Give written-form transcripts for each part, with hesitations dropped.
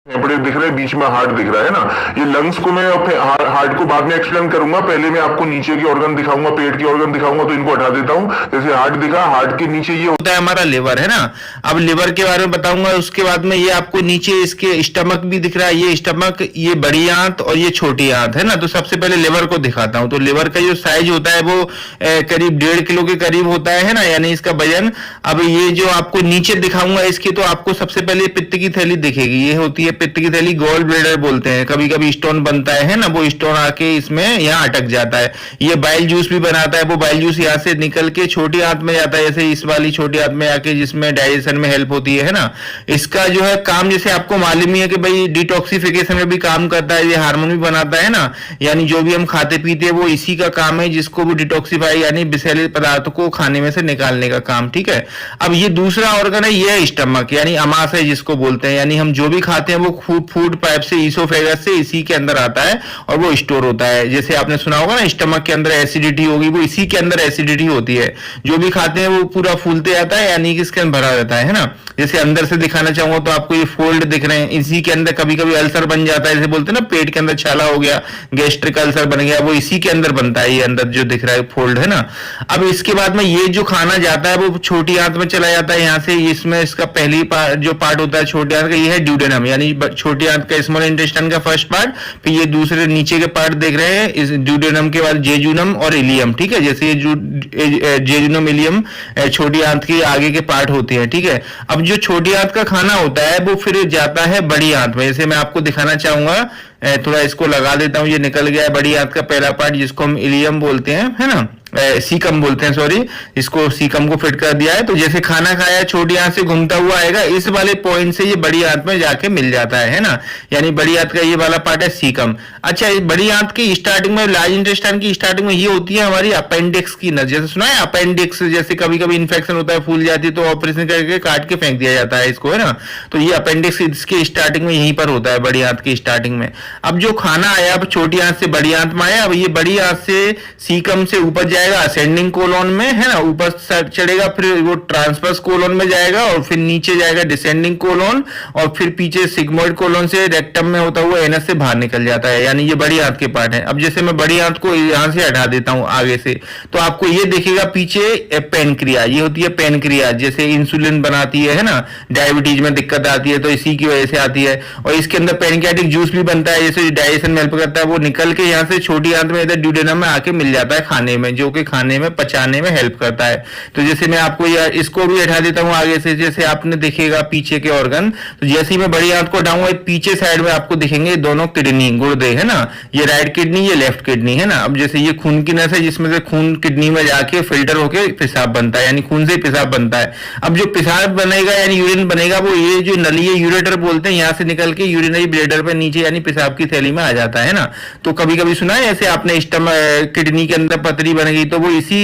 फेफड़े दिख रहे हैं, बीच में हार्ट दिख रहा है ना। ये लंग्स को मैं हार्ट को बाद में एक्सप्लेन करूंगा, पहले मैं आपको नीचे के ऑर्गन दिखाऊंगा, पेट के ऑर्गन दिखाऊंगा, तो इनको हटा देता हूं। जैसे हार्ट दिखा, हार्ट के नीचे ये होता है हमारा लिवर, है ना। अब लिवर के बारे में बताऊंगा, उसके बाद में ये आपको नीचे इसके स्टमक भी दिख रहा है, ये स्टमक, ये बड़ी आंत और ये छोटी आंत, है ना। तो सबसे पहले लिवर को दिखाता हूं। तो लिवर का जो साइज होता है वो करीब 1.5 किलो के करीब होता है ना, यानी इसका वजन। अब ये जो आपको नीचे दिखाऊंगा इसके, तो आपको सबसे पहले पित्त की थैली दिखेगी, ये होती है पित्त की थैली, गॉल ब्लैडर बोलते हैं। कभी कभी स्टोन बनता है ना, वो स्टोन आके इसमें यहाँ अटक जाता है। ये बाइल जूस भी बनाता है, वो बाइल जूस यहाँ से निकल के छोटी आंत में जाता है, जैसे इस वाली छोटी आंत में आके, जिसमें डाइजेशन में हेल्प होती है ना। इसका जो है काम, जैसे आपको मालूम ही है कि भाई डिटॉक्सिफिकेशन में भी काम करता है, ये हार्मोन भी बनाता है ना। यानी जो भी हम खाते पीते हैं वो इसी का काम है, जिसको वो डिटॉक्सिफाई यानी विषैले पदार्थों को खाने में से निकालने का काम, ठीक है। अब ये दूसरा ऑर्गन है, ये स्टमक यानी अमाशय जिसको बोलते हैं, यानी हम जो भी खाते हैं वो फूड पाइप से, ईसोफेगस से, इसी के अंदर आता है और वो स्टोर होता है। जैसे आपने सुना होगा ना, स्टमक के अंदर एसिडिटी होगी, वो इसी के अंदर एसिडिटी होती है। जो भी खाते हैं वो पूरा फूलते जाता है, यानी कि इसके अंदर भरा रहता है ना। जैसे अंदर से दिखाना चाहूंगा तो आपको ये फोल्ड दिख रहे हैं, इसी के अंदर कभी कभी अल्सर बन जाता है, जैसे बोलते हैं ना पेट के अंदर छाला हो गया, गैस्ट्रिक अल्सर बन गया, वो इसी के अंदर बनता है, ये अंदर जो दिख रहा है फोल्ड, है ना। अब इसके बाद में ये जो खाना जाता है वो छोटी आंत में चला जाता है, यहाँ से। इसमें इसका पहली जो पार्ट होता है छोटी आंत का, ये है ड्यूडेनम, यानी छोटी आंत का, स्मॉल इंटेस्टाइन का फर्स्ट पार्ट। फिर ये दूसरे नीचे के पार्ट देख रहे हैं, इस ड्यूडेनम के बाद जेजुनम और इलियम, ठीक है। जैसे ये जेजुनम, इलियम छोटी आंत के आगे के पार्ट होते हैं, ठीक है। अब जो छोटी आंत का खाना होता है वो फिर जाता है बड़ी आंत में। जैसे मैं आपको दिखाना चाहूंगा, थोड़ा इसको लगा देता हूं, ये निकल गया है बड़ी आंत का पहला पार्ट, जिसको हम इलियम बोलते हैं, है ना, सीकम बोलते हैं, सॉरी, इसको सीकम को फिट कर दिया है। तो जैसे खाना खाया छोटी आंत से घूमता हुआ आएगा, इस वाले पॉइंट से ये बड़ी आंत में जाके मिल जाता है ना। यानी बड़ी आंत का ये वाला पार्ट है सीकम। अच्छा, इस बड़ी आंत की स्टार्टिंग में, लार्ज इंटेस्टाइन की स्टार्टिंग में ये होती है हमारी अपेंडिक्स की नस। जैसे सुना है अपेंडिक्स, जैसे कभी कभी इन्फेक्शन होता है, फूल जाती है, तो ऑपरेशन करके काट के फेंक दिया जाता है इसको, है ना। तो ये अपेंडिक्स इसके स्टार्टिंग में यहीं पर होता है, बड़ी आंत की स्टार्टिंग में। अब जो खाना आया, अब छोटी आंत से बड़ी आंत में आया, अब ये बड़ी आंत से सीकम से ऊपर जाएगा असेंडिंग कोलोन में, है ना, ऊपर चढ़ेगा, फिर वो ट्रांसवर्स कोलोन में जाएगा, और फिर नीचे जाएगा डिसेंडिंग कोलोन, और फिर पीछे सिग्मोइड कोलोन से रेक्टम में होता हुआ एनस से बाहर निकल जाता है। यानी ये बड़ी आंत के पार्ट है। अब जैसे मैं बड़ी आंत को यहां से हटा देता हूं आगे से, तो आपको ये दिखेगा पीछे पेनक्रिया, ये होती है पेनक्रिया, जैसे इंसुलिन बनाती है ना। डायबिटीज में दिक्कत आती है तो इसी की वजह से आती है। और इसके अंदर पेनक्रियाटिक जूस भी बनता है, जैसे डाइजेशन में हेल्प करता है। वो निकल के यहाँ से छोटी आंत में, इधर ड्यूडेनम में आके मिल जाता है खाने में, जो कि खाने में पचाने में हेल्प करता है। तो जैसे मैं आपको इसको भी हटा देता हूं आगे से, जैसे आपने देखेगा पीछे के ऑर्गन, तो जैसे ही मैं बड़ी आंत को हटाऊंगा, पीछे साइड में आपको दिखेंगे दोनों किडनी, गुर्दे, है ना। ये राइट किडनी, ये लेफ्ट किडनी, है ना। अब जैसे ये खून की नस है, जिसमें से खून किडनी में जाके फिल्टर होके पेशाब बनता है, यानी खून से पेशाब बनता है। अब जो पेशाब बनेगा यानी यूरिन बनेगा, वो ये जो नली है, यूरेटर बोलते हैं, यहाँ से निकल के यूरिनरी ब्लैडर पे नीचे यानी पेशाब की थैली में आ जाता है ना। तो कभी कभी सुना है ऐसे आपने स्टमक, किडनी के अंदर पथरी बन गई, तो वो इसी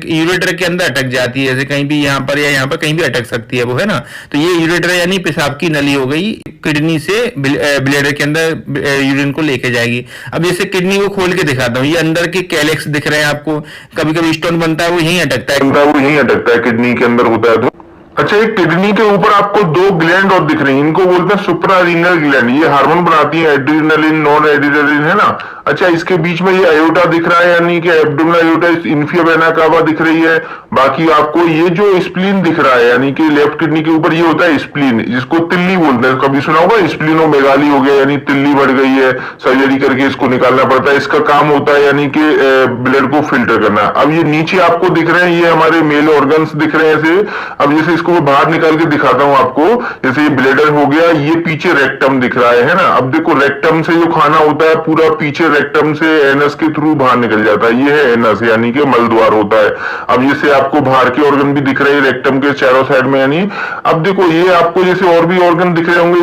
यूरेटर के अंदर अटक जाती है, जैसे कहीं भी यहाँ पर या यहाँ पर कहीं भी अटक सकती है वो, है ना। तो ये यूरेटर यानी पेशाब की नली हो गई, किडनी से ब्लैडर के अंदर यूरिन को लेके जाएगी। अब जैसे किडनी को खोल के दिखाता हूँ, ये अंदर के कैलेक्स दिख रहे हैं आपको, कभी कभी स्टोन बनता है, वो यहीं अटकता है, किडनी के अंदर होता है। तो अच्छा, एक किडनी के ऊपर आपको 2 ग्लैंड और दिख रही हैं, इनको बोलते हैं सुप्रारीनल ग्लैंड। ये हार्मोन बनाती है, एड्रेनलिन, नॉन एड्रेनलिन, है ना। अच्छा, इसके बीच में ये अयोटा दिख रहा है, यानी कि एब्डोमिनल अयोटा, इन्फिया वेना कावा दिख रही है। बाकी आपको ये जो स्प्लीन दिख रहा है, यानी कि लेफ्ट किडनी के ऊपर ये होता है स्प्लीन, जिसको तिल्ली बोलते हैं। कभी सुना होगा स्प्लीनोमेगाली हो गया, यानी तिल्ली बढ़ गई है, सर्जरी करके इसको निकालना पड़ता है। इसका काम होता है यानी कि ब्लड को फिल्टर करना। अब ये नीचे आपको दिख रहे हैं, ये हमारे मेल ऑर्गन्स दिख रहे हैं ऐसे। अब जैसे इसको मैं बाहर निकाल के दिखाता हूं आपको, जैसे ये ब्लैडर हो गया, ये पीछे रेक्टम दिख रहा है ना। अब देखो, रेक्टम से जो खाना होता है पूरा पीछे रेक्टम से एनस के थ्रू बाहर निकल जाता है, ये है एनस, यानी कि मल द्वार होता है। अब जैसे आपको बाहर के ऑर्गन भी दिख रहे हैं रेक्टम के चारों साइड में, यानी अब देखो ये आपको जैसे और भी ऑर्गन दिख रहे होंगे,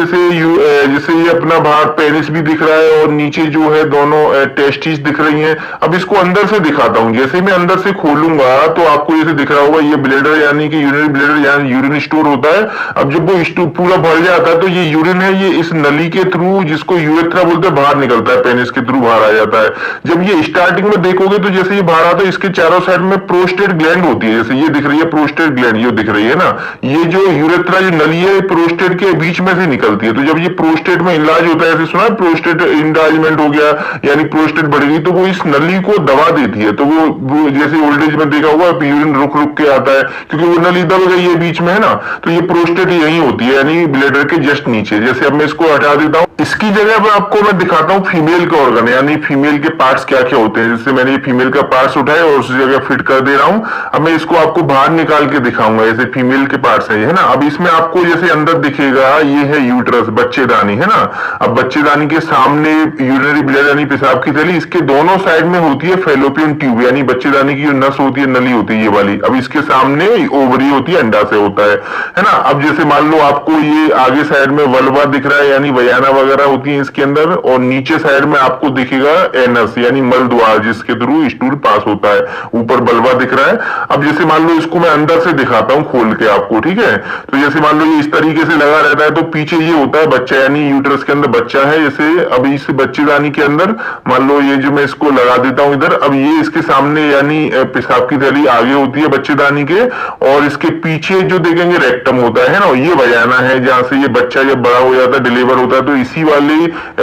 जैसे ये अपना बाहर पेनिस भी दिख रहा है, और नीचे जो है दोनों टेस्टिस दिख रही हैं। अब इसको अंदर से दिखाता हूं, जैसे मैं अंदर से खोलूंगा तो आपको जैसे दिख रहा होगा, ये ब्लैडर यानी कि यूरिनरी ब्लैडर, यानी यूरिन स्टोर होता है। अब जब वो पूरा भर जाता है तो ये यूरिन है, ये इस नली के थ्रू, जिसको यूरेथ्रा बोलते हैं, बाहर निकलता है, पेनिस के थ्रू बाहर बाहर आ जाता है। जब ये स्टार्टिंग में देखोगे तो जैसे ये बाहर आता है, इसके चारों साइड में प्रोस्टेट ग्लैंड होती है, जैसे ये दिख रही है प्रोस्टेट ग्लैंड, ये दिख रही है ना, ये जो यूरेथ्रा जो नली है प्रोस्टेट के बीच में से निकलती है। तो जब ये प्रोस्टेट में इलाज होता है, ऐसे सुना प्रोस्टेट इंलार्जमेंट हो गया यानी प्रोस्टेट बढ़ गई, तो वो इस नली को दबा देती है। तो वो जैसे ओल्ड एज में देखा होगा यूरिन रुक रुक के आता है क्योंकि वो नली दब गई है बीच में, है ना। तो ये प्रोस्टेट यही होती है यानी ब्लैडर के जस्ट नीचे। जैसे अब मैं इसको हटा देता हूँ, इसकी जगह पर आपको मैं दिखाता हूँ फीमेल का ऑर्गन यानी फीमेल के पार्ट्स क्या क्या होते हैं। जैसे मैंने ये फीमेल का पार्ट्स उठाया और उस जगह फिट कर दे रहा हूँ। अब मैं इसको आपको बाहर निकाल के दिखाऊंगा, जैसे फीमेल के पार्ट्स है ना। अब इसमें आपको जैसे अंदर दिखेगा ये है यूट्रस, बच्चेदानी, है ना। अब बच्चेदानी के सामने यूरिनरी ब्लैडर यानी पेशाब की थैली, इसके दोनों साइड में होती है फैलोपियन ट्यूब यानी बच्चेदानी की जो नस होती है, नली होती है ये वाली। अब इसके सामने ओवरी होती है, अंडा से होता है ना। अब जैसे मान लो आपको ये आगे साइड में वल्वा दिख रहा है यानी वयाना वगैरह होती है इसके अंदर, और नीचे साइड में आपको दिखेगा एनस यानी मल द्वार जिसके थ्रू स्टूल पास होता है। ऊपर बल्वा दिख रहा है। अब जैसे मान लो इसको मैं अंदर से दिखाता हूँ खोल के आपको, ठीक है। तो जैसे मान लो ये इस तरीके से लगा रहता है, तो पीछे ये होता है बच्चा यानी यूट्रस के अंदर बच्चा है। जैसे अभी इस बच्चेदानी के अंदर मान लो ये जो मैं इसको लगा देता हूं इधर, अब ये इसके सामने यानी पेशाब की थैली आगे होती है बच्चेदानी के, और इसके पीछे जो देखेंगे रेक्टम होता है ना, ये वयाना है जहां से ये बच्चा जब बड़ा हो जाता है डिलीवर होता है, तो इसी वाले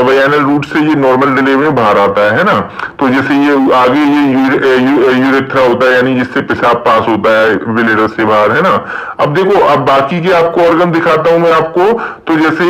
वयानल रूट से ये नॉर्मल डिलीवरी में बाहर आता है ना। तो जैसे ये आगे ये यूरेथ्रा होता है यानी जिससे पेशाब पास होता है ब्लैडर से बाहर, है ना। अब देखो, अब बाकी के आपको ऑर्गन दिखाता हूं मैं आपको। तो जैसे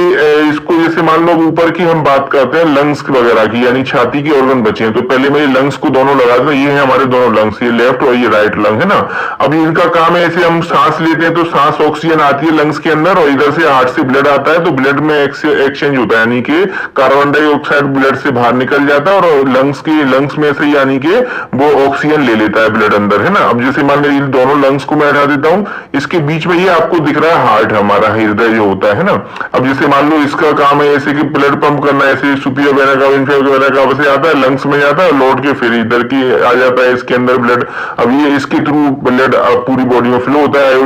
इसको जैसे मान लो ऊपर की हम बात करते हैं लंग्स वगैरह की यानी छाती के ऑर्गन बचे हैं, तो पहले मैं ये लंग्स को दोनों लगा दूं। ये है हमारे दोनों लंग्स, ये लेफ्ट और ये राइट लंग, है ना। अब इनका काम है, ऐसे हम सांस लेते हैं तो सांस ऑक्सीजन आती है लंग्स के अंदर, और इधर से हार्ट से ब्लड आता है, तो ब्लड में एक्सचेंज होता है यानी कि कार्बन डाइऑक्साइड ब्लड से बाहर निकल जाता है और लंग्स में से यानी कि वो ऑक्सीजन ले लेता है ब्लड अंदर, है ना। अब जैसे मान लो इन दोनों लंग्स को मैं हटा देता हूं, इसके बीच में ये आपको दिख रहा है हार्ट, हमारा हृदय जो होता है ना। अब जैसे मान लो इसका काम है ऐसे कि ब्लड पंप करना, ऐसे सुपीरियर वेना का इंफीरियर वेना का वैसे आता है लंग्स में जाता है, लौट के फिर इधर की आ जाता है इसके अंदर ब्लड। अब ये इसके थ्रू ब्लड पूरी बॉडी में फ्लो होता है।